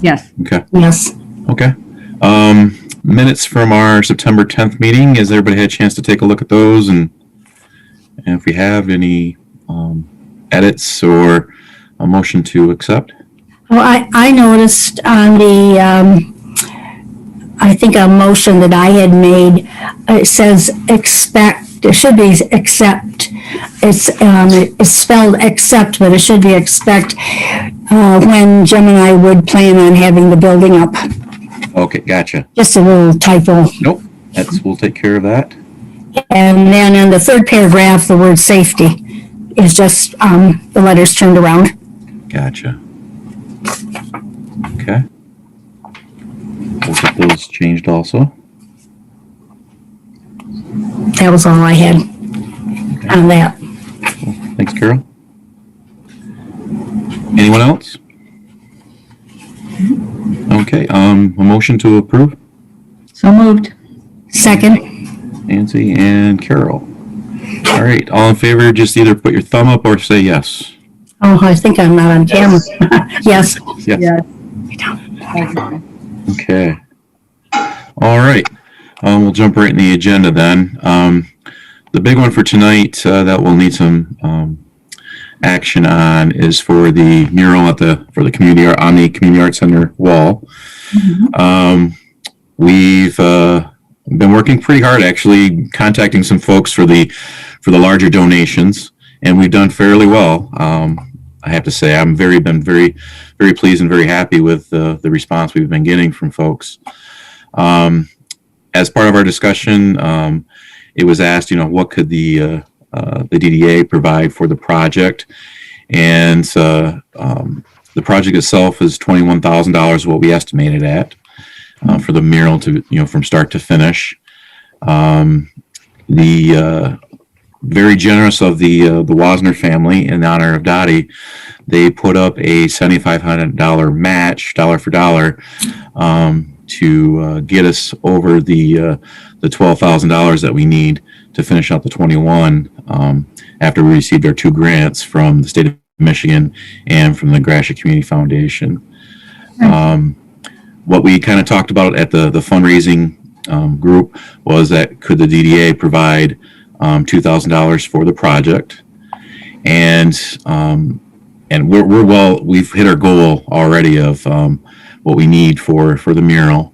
Yes. Okay. Yes. Okay. Minutes from our September 10th meeting. Has everybody had a chance to take a look at those? And if we have any edits or a motion to accept? Well, I noticed on the, I think a motion that I had made, it says expect, it should be accept. It's spelled accept, but it should be expect when Jim and I would plan on having the building up. Okay, gotcha. Just a little typo. Nope, we'll take care of that. And then in the third paragraph, the word safety is just the letters turned around. Gotcha. Okay. We'll get those changed also. That was all I had on that. Cool. Thanks, Carol. Anyone else? Okay, a motion to approve? So moved. Second. Nancy and Carol. All right, all in favor, just either put your thumb up or say yes. Oh, I think I'm not on camera. Yes. Yes. Yes. Okay. All right. We'll jump right in the agenda then. The big one for tonight that we'll need some action on is for the mural for the community art on the Community Art Center wall. Mm-hmm. We've been working pretty hard, actually, contacting some folks for the larger donations, and we've done fairly well. I have to say, I'm been very, very pleased and very happy with the response we've been getting from folks. As part of our discussion, it was asked, what could the DDA provide for the project, and the project itself is $21,000, what we estimated at for the mural to, from start to finish. Very generous of the Wasner family in honor of Dottie. They put up a $7,500 match, dollar for dollar, to get us over the $12,000 that we need to finish out the 21 after we received our 2 grants from the state of Michigan and from the Gratiot Community Foundation. What we kind of talked about at the fundraising group was that could the DDA provide $2,000 for the project, and we've hit our goal already of what we need for the mural.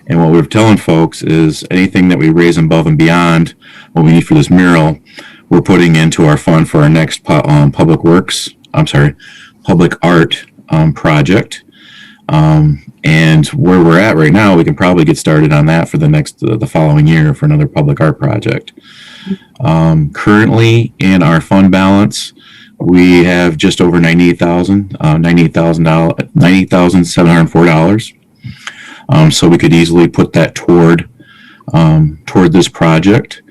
And what we're telling folks is anything that we raise above and beyond what we need for this mural, we're putting into our fund for our next public art project. And where we're at right now, we can probably get started on that for the following year for another public art project. Currently in our fund balance, we have just over $98,704. So we could easily put that toward this project.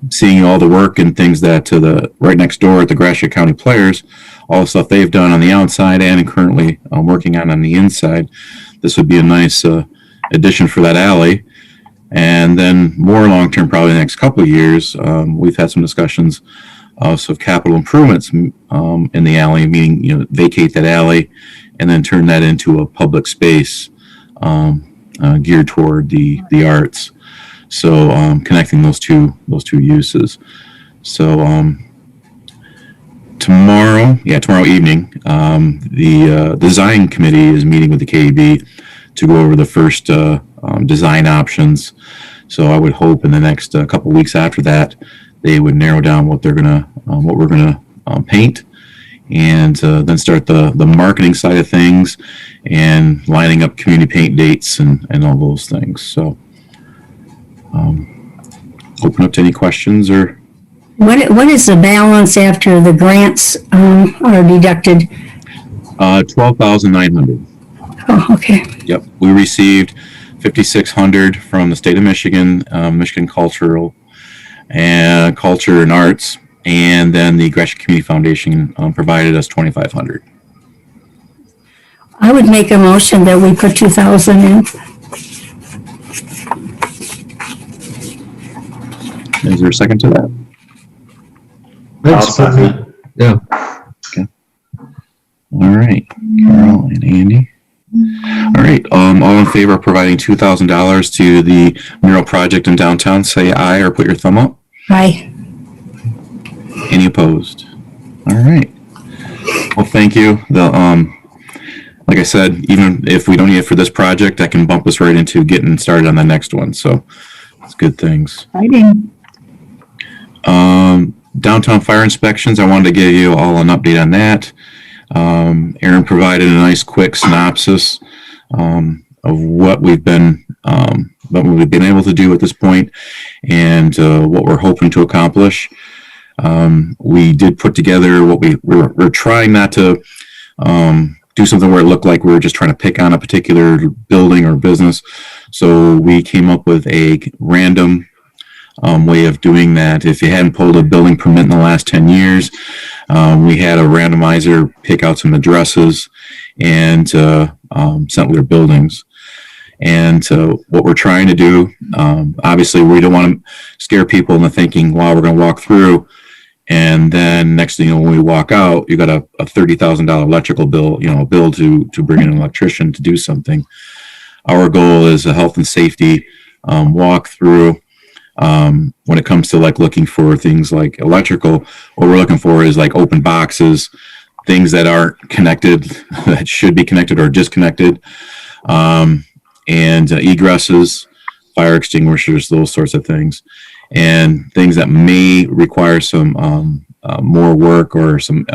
Seeing all the work and things that to the right next door at the Gratiot County Players, all the stuff they've done on the outside and currently working on the inside, this would be a nice addition for that alley. And then more long-term, probably the next couple of years, we've had some discussions of capital improvements in the alley, meaning vacate that alley and then turn that into a public space geared toward the arts. So connecting those two uses. So tomorrow evening, the design committee is meeting with the KEB to go over the first design options. So I would hope in the next couple weeks after that, they would narrow down what we're gonna paint, and then start the marketing side of things and lining up community paint dates and all those things. So open up to any questions or. What is the balance after the grants are deducted? $12,900. Oh, okay. Yep, we received $5,600 from the state of Michigan, Michigan Culture and Arts, and then the Gratiot Community Foundation provided us $2,500. I would make a motion that we put 2,000 in. Is there a second to that? Yeah. Okay. All right, Carol and Andy. All right. All in favor of providing $2,000 to the mural project in downtown, say aye or put your thumb up. Aye. Any opposed? All right. Well, thank you. Like I said, even if we don't need it for this project, that can bump us right into getting started on the next one. So it's good things. Exciting. Downtown fire inspections, I wanted to give you all an update on that. Aaron provided a nice quick synopsis of what we've been able to do at this point and what we're hoping to accomplish. We did put together what we're trying not to do something where it looked like we were just trying to pick on a particular building or business. So we came up with a random way of doing that. If you hadn't pulled a building permit in the last 10 years, we had a randomizer pick out some addresses and sent their buildings. And what we're trying to do, obviously, we don't want to scare people into thinking, wow, we're going to walk through. And then next thing you know, when we walk out, you got a $30,000 electrical bill, a bill to bring in an electrician to do something. Our goal is a health and safety walkthrough. When it comes to like looking for things like electrical, what we're looking for is like open boxes, things that aren't connected, that should be connected or disconnected, and egresses, fire extinguishers, those sorts of things, and things that may require some more work or some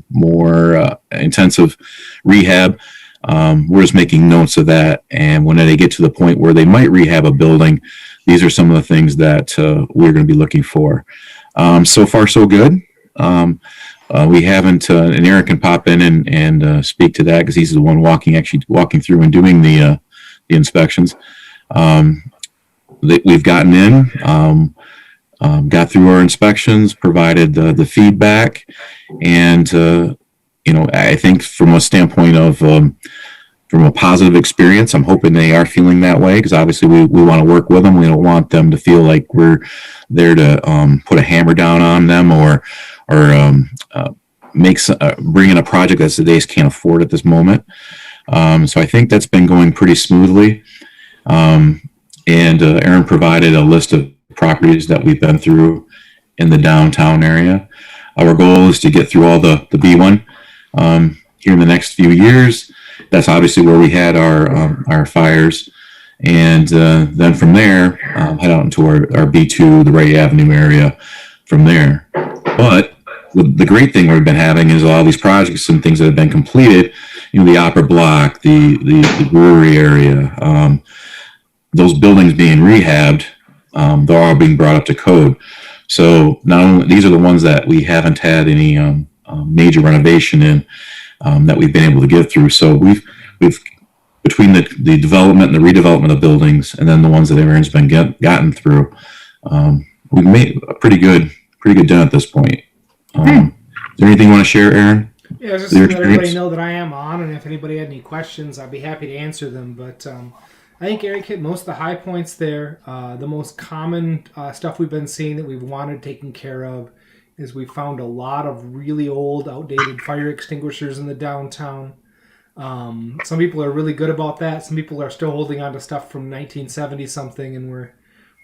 more intensive rehab. We're just making notes of that, and when they get to the point where they might rehab a building, these are some of the things that we're going to be looking for. So far, so good. We haven't, and Eric can pop in and speak to that because he's the one actually walking through and doing the inspections. We've gotten in, got through our inspections, provided the feedback, and I think from a standpoint of from a positive experience, I'm hoping they are feeling that way because obviously we want to work with them. We don't want them to feel like we're there to put a hammer down on them or bring in a project that they just can't afford at this moment. So I think that's been going pretty smoothly. And Aaron provided a list of properties that we've been through in the downtown area. Our goal is to get through all the B1 here in the next few years. That's obviously where we had our fires, and then from there head out into our B2, the Ray Avenue area from there. But the great thing we've been having is all these projects and things that have been completed. The Opera Block, the brewery area, those buildings being rehabbed, they're all being brought up to code. So not only these are the ones that we haven't had any major renovation in. That we've been able to get through. So we've between the development and the redevelopment of buildings, and then the ones that Aaron's been gotten through, we've made a pretty good done at this point. Is there anything you want to share, Aaron? Yeah, just to let everybody know that I am on, and if anybody had any questions, I'd be happy to answer them. But I think Eric hit most of the high points there. The most common stuff we've been seeing that we've wanted taken care of is we found a lot of really old, outdated fire extinguishers in the downtown. Some people are really good about that. Some people are still holding on to stuff from 1970 something, and we're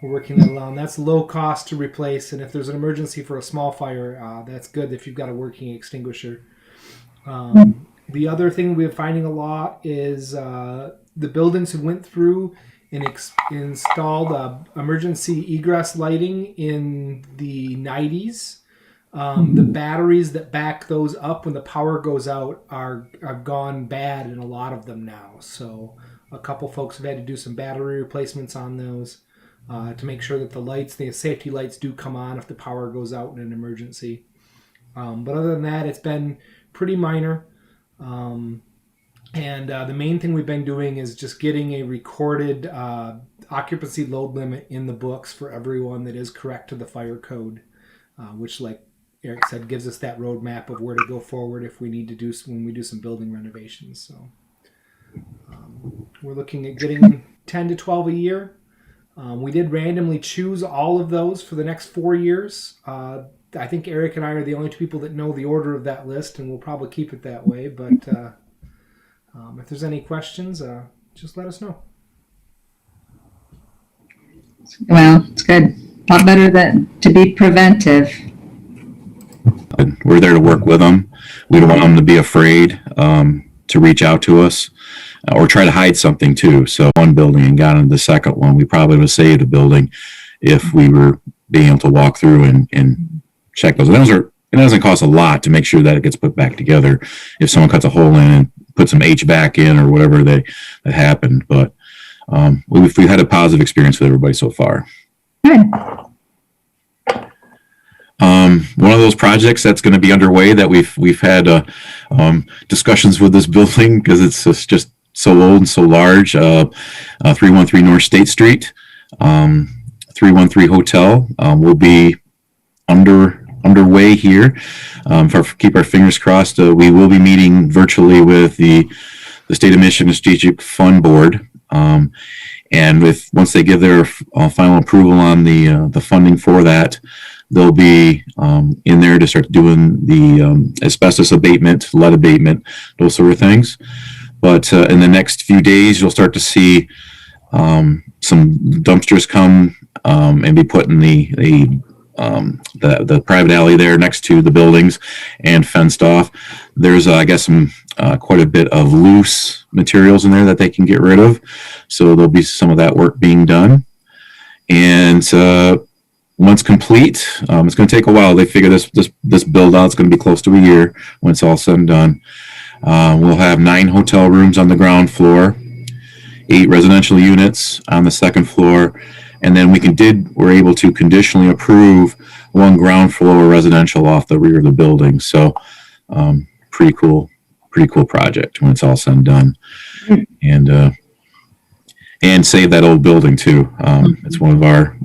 working that along. That's low cost to replace, and if there's an emergency for a small fire, that's good if you've got a working extinguisher. The other thing we're finding a lot is the buildings who went through and installed emergency egress lighting in the 90s. The batteries that back those up when the power goes out are gone bad in a lot of them now. So a couple folks have had to do some battery replacements on those to make sure that the safety lights do come on if the power goes out in an emergency. But other than that, it's been pretty minor. And the main thing we've been doing is just getting a recorded occupancy load limit in the books for everyone that is correct to the fire code, which, like Eric said, gives us that roadmap of where to go forward if we need to when we do some building renovations. So we're looking at getting 10 to 12 a year. We did randomly choose all of those for the next 4 years. I think Eric and I are the only two people that know the order of that list, and we'll probably keep it that way. But If there's any questions, just let us know. Well, it's good. A lot better to be preventive. We're there to work with them. We don't want them to be afraid to reach out to us or try to hide something too. So one building and got into the second one, we probably would have saved a building if we were being able to walk through and check those. It doesn't cost a lot to make sure that it gets put back together. If someone cuts a hole in and puts some HVAC in or whatever that happened, but we've had a positive experience with everybody so far. Good. One of those projects that's going to be underway that we've had discussions with this building because it's just so old and so large. 313 North State Street, 313 Hotel will be underway here. Keep our fingers crossed. We will be meeting virtually with the State of Michigan Strategic Fund Board. And once they give their final approval on the funding for that, they'll be in there to start doing the asbestos abatement, lead abatement, those sort of things. But in the next few days, you'll start to see some dumpsters come and be put in the private alley there next to the buildings and fenced off. There's, I guess, some quite a bit of loose materials in there that they can get rid of. So there'll be some of that work being done. And once complete, it's going to take a while. They figure this build out is going to be close to a year when it's all said and done. We'll have 9 hotel rooms on the ground floor, 8 residential units on the second floor, and then we're able to conditionally approve 1 ground floor residential off the rear of the building. So pretty cool project when it's all said and done, and save that old building too. It's one of our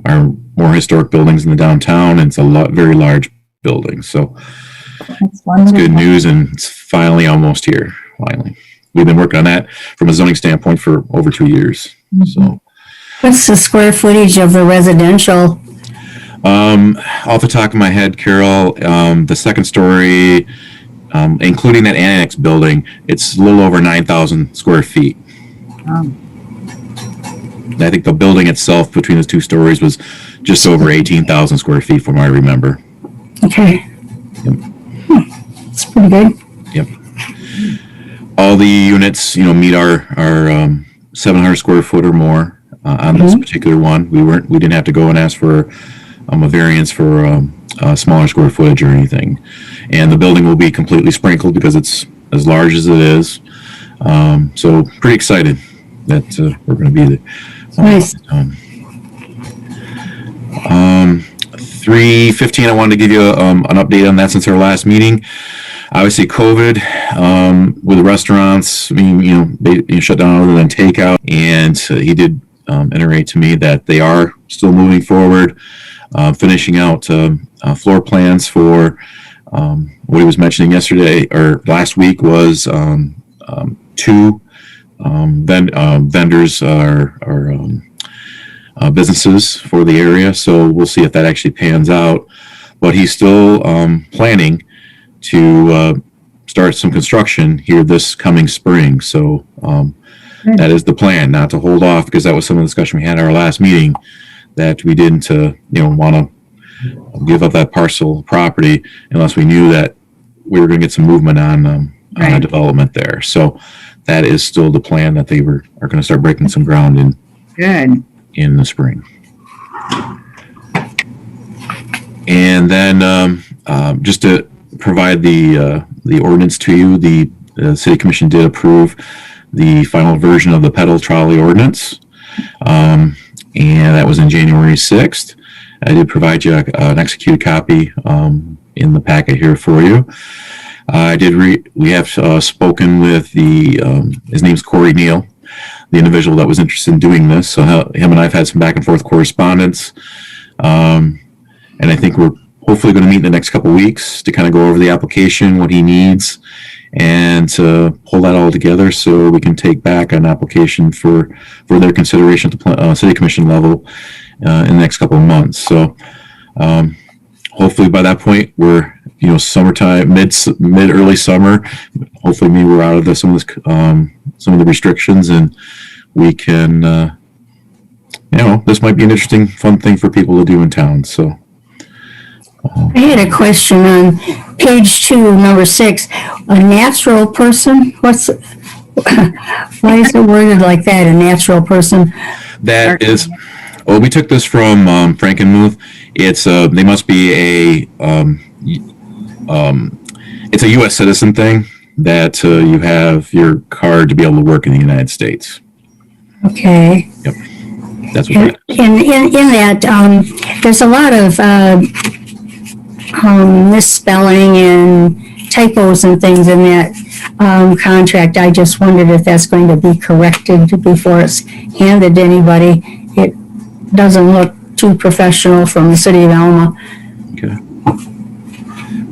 more historic buildings in the downtown, and it's a very large building. So it's good news, and it's finally almost here. Finally, we've been working on that from a zoning standpoint for over 2 years. So, what's the square footage of the residential? Off the top of my head, Carol, the second story, including that annex building, it's a little over 9,000 square feet. I think the building itself between the 2 stories was just over 18,000 square feet from what I remember. Okay. Yep. That's pretty good. Yep. All the units, meet our 700 square foot or more on this particular one. We didn't have to go and ask for a variance for a smaller square footage or anything. And the building will be completely sprinkled because it's as large as it is. So pretty excited that we're going to be there. Nice. 3:15. I wanted to give you an update on that since our last meeting. Obviously, COVID with the restaurants, they shut down other than takeout, and he did iterate to me that they are still moving forward, finishing out floor plans for what he was mentioning yesterday or last week was 2 vendors are businesses for the area. So we'll see if that actually pans out. But he's still planning to start some construction here this coming spring. So that is the plan, not to hold off, because that was some of the discussion we had at our last meeting, that we didn't want to give up that parcel of property unless we knew that we were going to get some movement on a development there. So that is still the plan, that they are going to start breaking some ground in the spring. And then just to provide the ordinance to you, the City Commission did approve the final version of the Petal Trolley ordinance, and that was on January 6th. I did provide you an executed copy in the packet here for you. We have spoken with his name's Corey Neal, the individual that was interested in doing this. So him and I have had some back and forth correspondence. And I think we're hopefully going to meet in the next couple of weeks to kind of go over the application, what he needs, and to pull that all together so we can take back an application for their consideration at the City Commission level in the next couple of months. So hopefully by that point we're summertime, mid early summer. Hopefully, maybe we're out of some of the restrictions, and we can, this might be an interesting, fun thing for people to do in town. So, I had a question on page 2, number 6. A natural person. Why is it worded like that? A natural person. that is. Well, we took this from Frankenmuth. It's they must be it's a U.S. citizen thing that you have your card to be able to work in the United States. Okay. Yep, that's what. In that, there's a lot of misspelling and typos and things in that contract. I just wondered if that's going to be corrected before it's handed to anybody. It doesn't look too professional from the city of Alma. Okay.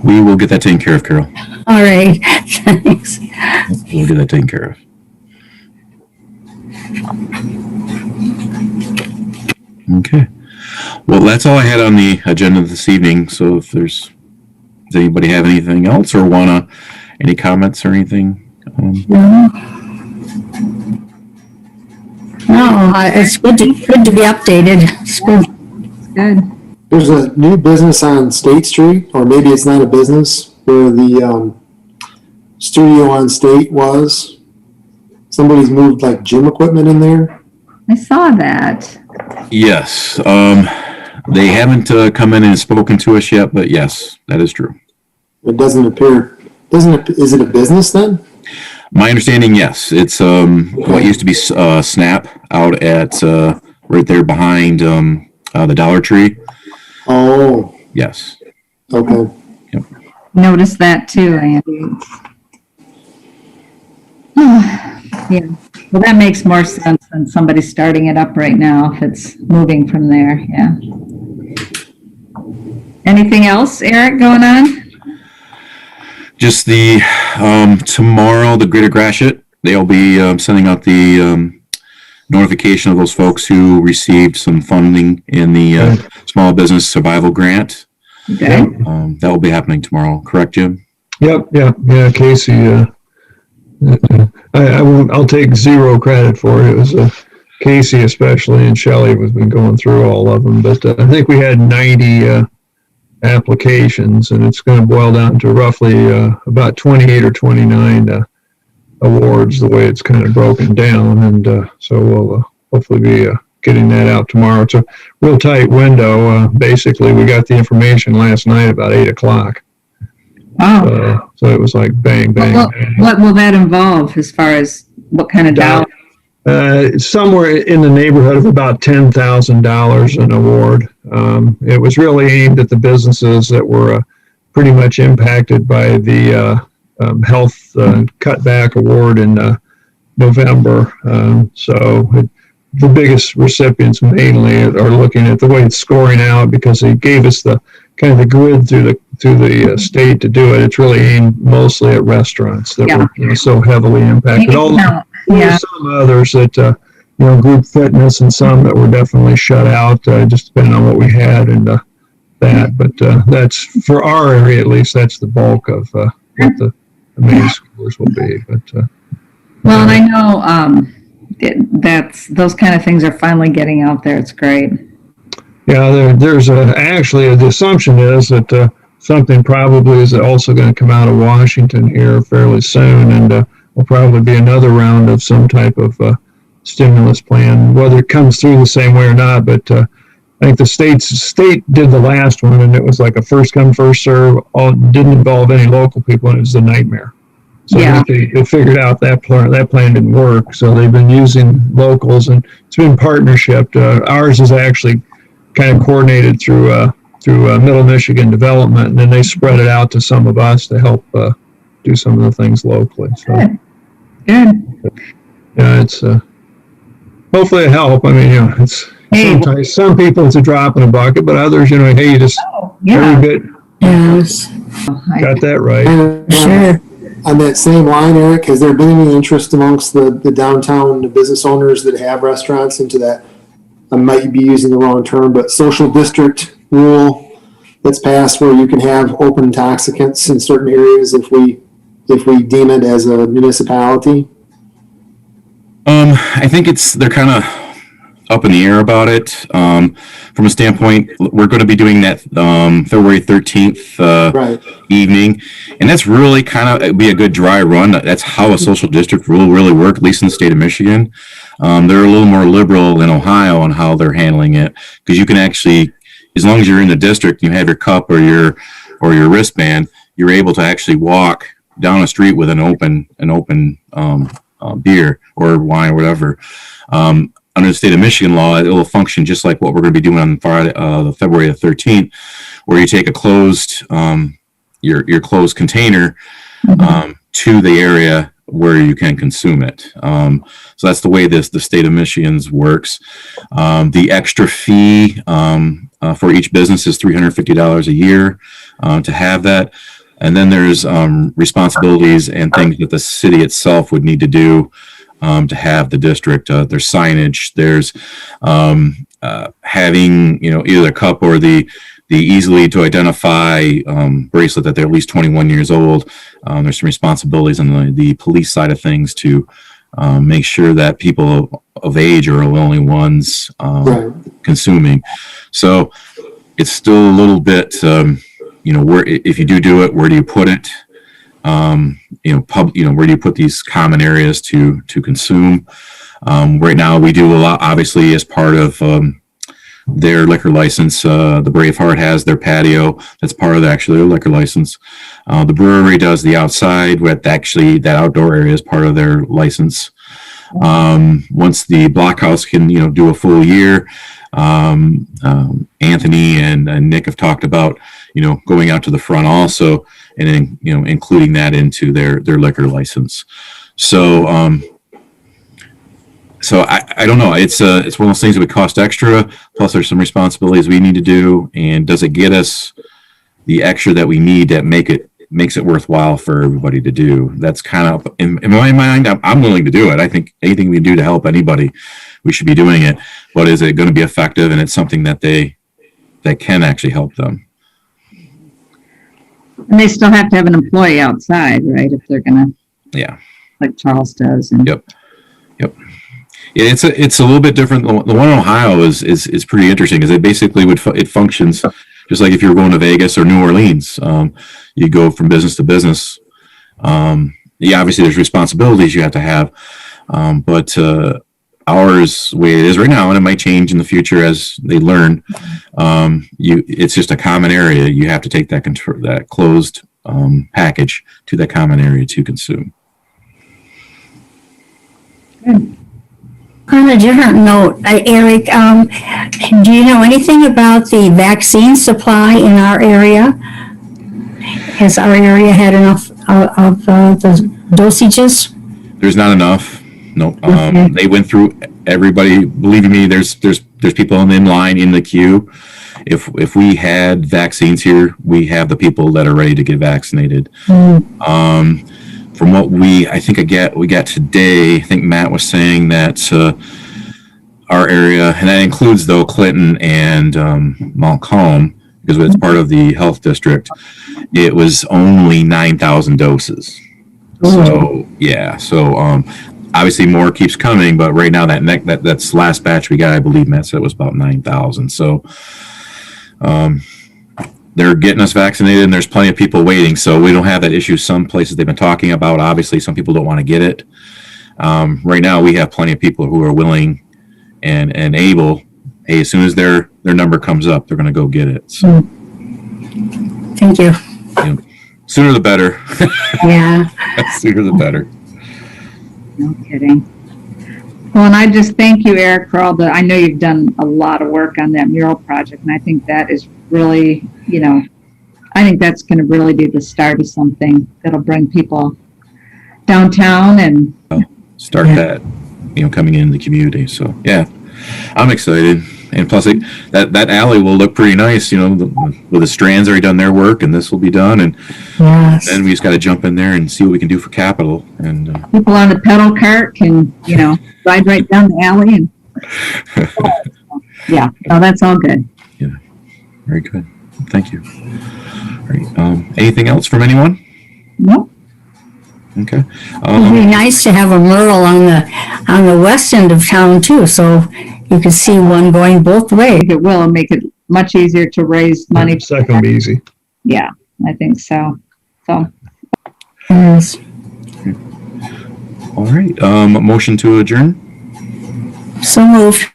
We will get that taken care of, Carol. All right, thanks. We'll get that taken care of. Okay. Well, that's all I had on the agenda this evening. So if does anybody have anything else or any comments or anything? No, it's good to be updated. It's good. Good. There's a new business on State Street, or maybe it's not a business, where the studio on State was. Somebody's moved like gym equipment in there. I saw that. Yes. They haven't come in and spoken to us yet, but yes, that is true. It doesn't appear. Is it a business then? My understanding, yes. It's what used to be Snap out at right there behind the Dollar Tree. Oh, Yes. okay. Yep. Noticed that too, Andy. Yeah. Well, that makes more sense than somebody starting it up right now if it's moving from there. Yeah. Anything else, Eric, going on? Just the tomorrow, the Greater Gratiot, they'll be sending out the notification of those folks who received some funding in the Small Business Survival Grant. Okay. That will be happening tomorrow. Correct, Jim? Yep. Yeah. Casey, I'll take zero credit for it. It was Casey especially, and Shelley has been going through all of them. But I think we had 90 applications, and it's going to boil down to roughly about 28 or 29 awards, the way it's kind of broken down. And so we'll hopefully be getting that out tomorrow. It's a real tight window. Basically, we got the information last night about 8 o'clock. Wow. So it was like bang, bang, bang. What will that involve as far as what kind of dollar? Somewhere in the neighborhood of about $10,000 an award. It was really aimed at the businesses that were pretty much impacted by the health cutback award in November. The biggest recipients mainly are looking at the way it's scoring out, because they gave us the kind of the grid through the state to do it. It's really aimed mostly at restaurants that were so heavily impacted. Some others that group fitness, and some that were definitely shut out, just depending on what we had and that. But that's, for our area at least, that's the bulk of what the main scores will be. But well, and I know that's those kind of things are finally getting out there. It's great. Yeah, there's actually the assumption is that something probably is also going to come out of Washington here fairly soon, and will probably be another round of some type of stimulus plan, whether it comes through the same way or not. But I think the state did the last one, and it was like a first come first serve. Didn't involve any local people, and it was a nightmare. So they figured out that plan didn't work. So they've been using locals, and it's been partnership. Ours is actually kind of coordinated through Middle Michigan Development, and then they spread it out to some of us to help do some of the things locally. So, Good. Yeah, it's hopefully a help. I mean, it's sometimes some people it's a drop in a bucket, but others, hey, you just every bit Yes. got that right. Sure. On that same line, Eric, has there been any interest amongst the downtown business owners that have restaurants into that, I might be using the wrong term, but social district rule that's passed where you can have open intoxicants in certain areas if we deem it as a municipality? I think they're kind of up in the air about it. From a standpoint, we're going to be doing that February 13th Right. evening, and that's really kind of be a good dry run. That's how a social district will really work, at least in the state of Michigan. They're a little more liberal in Ohio on how they're handling it, because you can actually, as long as you're in the district, you have your cup or your wristband, you're able to actually walk down a street with an open beer or wine or whatever. Under the state of Michigan law, it will function just like what we're going to be doing on Friday, February the 13th, where you take a closed, your closed container to the area where you can consume it. So that's the way the state of Michigan's works. The extra fee for each business is $350 a year to have that. And then there's responsibilities and things that the city itself would need to do to have the district. There's signage. There's having either the cup or the easily to identify bracelet that they're at least 21 years old. There's some responsibilities on the police side of things to make sure that people of age are the only ones Right. consuming. So it's still a little bit, where if you do it, where do you put it? Where do you put these common areas to consume? Right now, we do a lot, obviously, as part of their liquor license. The Braveheart has their patio. That's part of their liquor license. The brewery does the outside, with actually that outdoor area is part of their license. Once the Blockhouse can, do a full year, Anthony and Nick have talked about, going out to the front also, and then, including that into their liquor license. So, I don't know. It's one of those things that would cost extra. Plus, there's some responsibilities we need to do. And does it get us the extra that we need that makes it worthwhile for everybody to do? That's kind of in my mind. I'm willing to do it. I think anything we do to help anybody, we should be doing it. But is it going to be effective? And it's something that can actually help them. And they still have to have an employee outside, right? If they're gonna, Yeah. like Charles does. And Yep. Yeah, it's a little bit different. The one in Ohio is pretty interesting, because it basically it functions just like if you're going to Vegas or New Orleans. You go from business to business. Obviously there's responsibilities you have to have, but ours, the way it is right now, and it might change in the future as they learn. It's just a common area. You have to take that closed package to that common area to consume. Good. On a different note, Eric, do you know anything about the vaccine supply in our area? Has our area had enough of the dosages? There's not enough. No. Okay. They went through everybody. Believe me, there's people in line in the queue. If we had vaccines here, we have the people that are ready to get vaccinated. From what we got today, I think Matt was saying that our area, and that includes though Clinton and Montcalm, because it's part of the health district, it was only 9,000 doses. So yeah, obviously more keeps coming, but right now that's last batch we got, I believe Matt said it was about 9,000. So they're getting us vaccinated, and there's plenty of people waiting, so we don't have that issue. Some places they've been talking about, obviously some people don't want to get it. Right now we have plenty of people who are willing and able. Hey, as soon as their number comes up, they're going to go get it. So, Thank you. sooner the better. Yeah. Sooner the better. No kidding. Well, and I just thank you, Eric, for all I know you've done a lot of work on that mural project, and I think that is really, I think that's going to really be the start of something that'll bring people downtown and start that, coming into the community. So yeah, I'm excited. And plus, that alley will look pretty nice, with the Strands already done their work, and this will be done, and Yes. then we just got to jump in there and see what we can do for capital. And people on the pedal cart can, ride right down the alley. And yeah, no, that's all good. very good. Thank you. All right. Anything else from anyone? No, Okay. It'd be nice to have a mural on the west end of town too, so you could see one going both I ways. think it will make it much easier to raise money. Second be easy. Yeah, I think so. So, Yes. All right. Motion to adjourn. So moved.